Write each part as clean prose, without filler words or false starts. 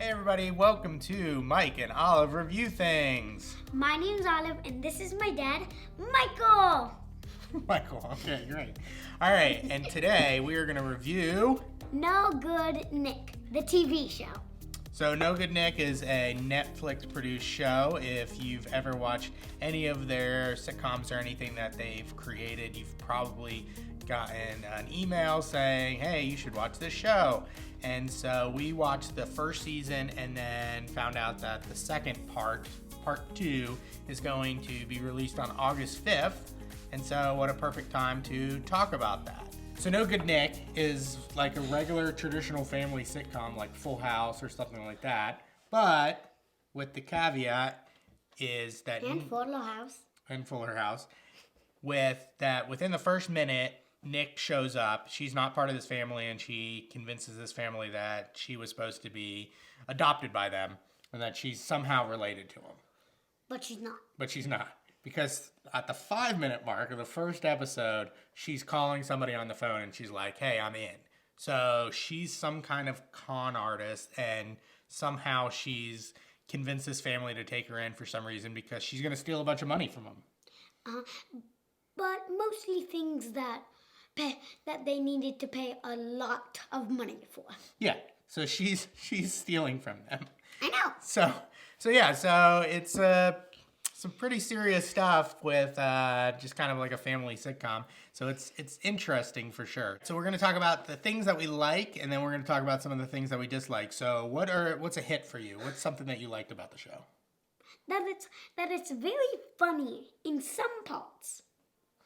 Hey everybody, welcome to Mike and Olive Review Things. My name's Olive and this is my dad, Michael. Michael, okay, great. All right, and today we are going to review No Good Nick, the TV show. So No Good Nick is a Netflix produced show. If you've ever watched any of their sitcoms or anything that they've created, you've probably gotten an email saying, hey, you should watch this show. And so we watched the first season and then found out that the second part 2, is going to be released on August 5th. And so what a perfect time to talk about that. So No Good Nick is like a regular traditional family sitcom like Full House or something like that. But with the caveat is that... And Fuller House. And Fuller House. With that, within the first minute, Nick shows up. She's not part of this family, and she convinces this family that she was supposed to be adopted by them and that she's somehow related to them. But she's not. But she's not. Because at the 5-minute mark of the first episode, she's calling somebody on the phone and she's like, hey, I'm in. So she's some kind of con artist, and somehow she's convinced this family to take her in for some reason because she's going to steal a bunch of money from them. But mostly things that they needed to pay a lot of money for. Yeah, so she's stealing from them. I know. So it's some pretty serious stuff with just kind of like a family sitcom. So it's interesting for sure. So we're going to talk about the things that we like, and then we're going to talk about some of the things that we dislike. So what's a hit for you? What's something that you liked about the show? That it's very funny in some parts.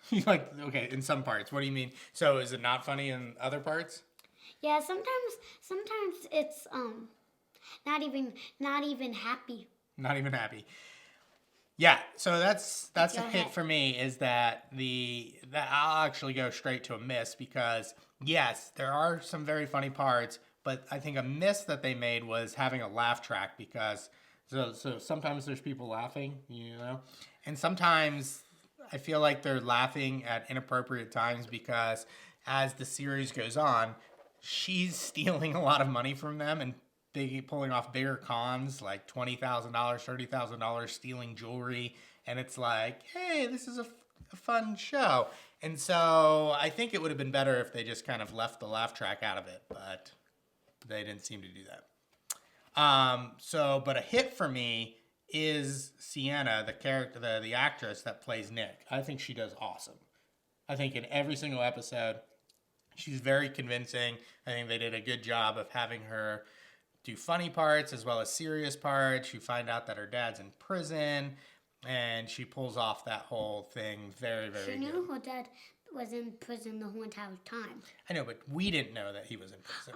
You like, okay, in some parts. What do you mean? So is it not funny in other parts? Yeah, sometimes it's not even happy. Not even happy. Yeah, so that's a hit for me, is that I'll actually go straight to a miss because, yes, there are some very funny parts, but I think a miss that they made was having a laugh track because so sometimes there's people laughing, and sometimes I feel like they're laughing at inappropriate times because as the series goes on, she's stealing a lot of money from them and pulling off bigger cons, like $20,000, $30,000, stealing jewelry. And it's like, hey, this is a fun show. And so I think it would have been better if they just kind of left the laugh track out of it, but they didn't seem to do that. But a hit for me is Siena, the character, the actress that plays Nick. I think she does awesome. I think in every single episode, she's very convincing. I think they did a good job of having her do funny parts as well as serious parts. You find out that her dad's in prison, and she pulls off that whole thing very, very good. She knew her dad was in prison the whole entire time. I know, but we didn't know that he was in prison.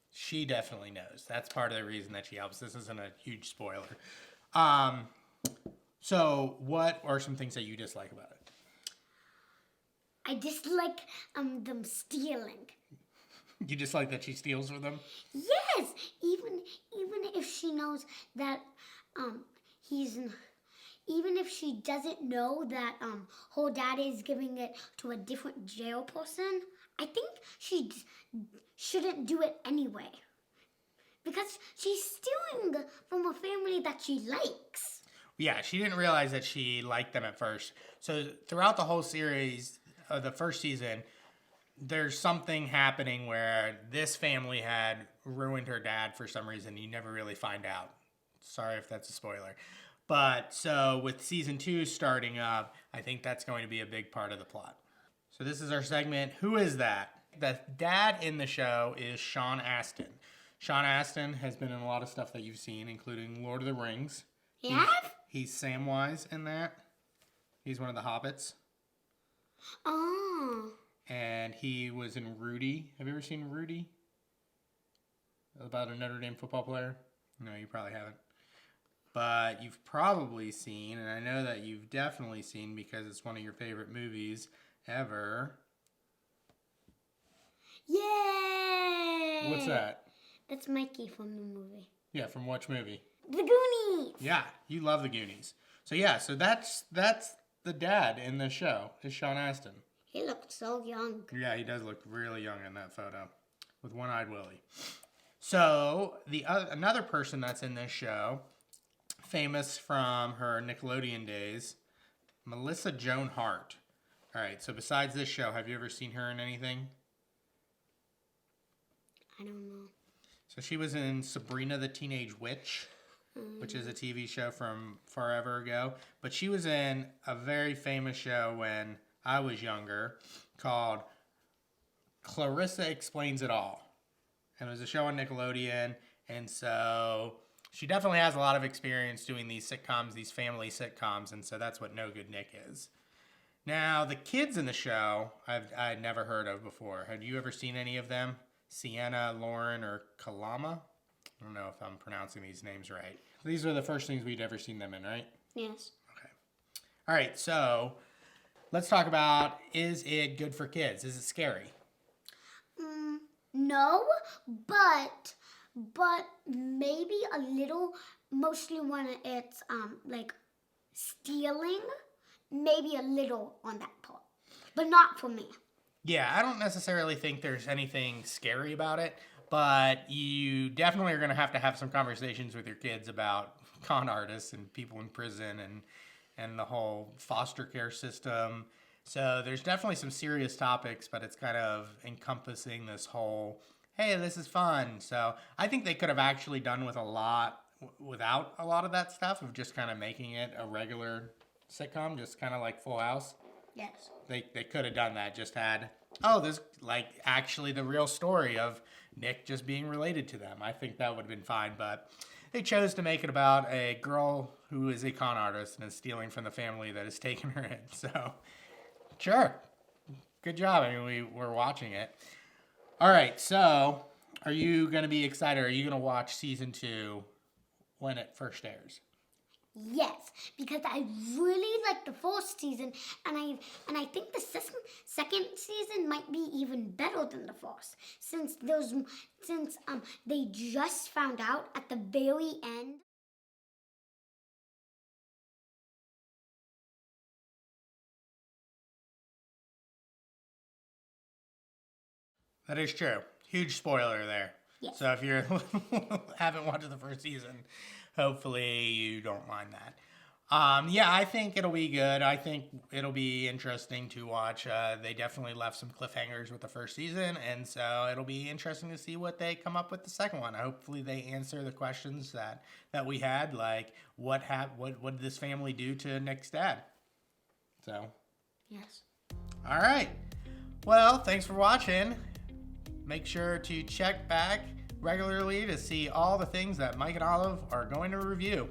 She definitely knows. That's part of the reason that she helps. This isn't a huge spoiler. So what are some things that you dislike about it? I dislike them stealing. You dislike that she steals from them? Yes, even if she knows that even if she doesn't know that her dad is giving it to a different jail person, I think she shouldn't do it anyway. Because she's stealing from a family that she likes. Yeah, she didn't realize that she liked them at first. So throughout the whole series, the first season, there's something happening where this family had ruined her dad for some reason. You never really find out. Sorry if that's a spoiler. But so with season 2 starting up, I think that's going to be a big part of the plot. So this is our segment, Who Is That? The dad in the show is Sean Astin. Sean Astin has been in a lot of stuff that you've seen, including Lord of the Rings. Yeah? He's Samwise in that. He's one of the hobbits. Oh. And he was in Rudy. Have you ever seen Rudy? About a Notre Dame football player? No, you probably haven't. But you've probably seen, and I know that you've definitely seen because it's one of your favorite movies ever. Yay! What's that? That's Mikey from the movie. Yeah, from which movie? The Goonies! Yeah, you love the Goonies. So that's the dad in the show, is Sean Astin. He looked so young. Yeah, he does look really young in that photo with one-eyed Willie. So another person that's in this show, famous from her Nickelodeon days, Melissa Joan Hart. All right, so besides this show, have you ever seen her in anything? I don't know. So she was in Sabrina the Teenage Witch, which is a TV show from forever ago. But she was in a very famous show when I was younger called Clarissa Explains It All. And it was a show on Nickelodeon. And so she definitely has a lot of experience doing these sitcoms, these family sitcoms. And so that's what No Good Nick is. Now, the kids in the show, I'd never heard of before. Had you ever seen any of them? Siena, Lauren, or Kalama? I don't know if I'm pronouncing these names right. These are the first things we'd ever seen them in, right? Yes. Okay. All right, so let's talk about, is it good for kids? Is it scary? No, but maybe a little, mostly when it's like stealing, maybe a little on that part, but not for me. Yeah, I don't necessarily think there's anything scary about it, but you definitely are going to have some conversations with your kids about con artists and people in prison and the whole foster care system. So there's definitely some serious topics, but it's kind of encompassing this whole, hey, this is fun. So I think they could have actually done without a lot of that stuff, of just kind of making it a regular sitcom, just kind of like Full House. Yes. They could have done that, just had, this like actually the real story of Nick just being related to them. I think that would have been fine, but they chose to make it about a girl who is a con artist and is stealing from the family that has taken her in. So, sure. Good job. I mean, we're watching it. All right, so are you going to be excited? Are you going to watch season 2 when it first airs? Yes, because I really like the first season, and I think the second season might be even better than the first, since they just found out at the very end. That is true. Huge spoiler there. Yes. So if you haven't watched the first season, hopefully you don't mind that. Yeah, I think it'll be good. I think it'll be interesting to watch. They definitely left some cliffhangers with the first season, and so it'll be interesting to see what they come up with the second one. Hopefully they answer the questions that we had, like what did this family do to Nick's dad? So. Yes. All right. Well, thanks for watching. Make sure to check back regularly to see all the things that Mike and Olive are going to review.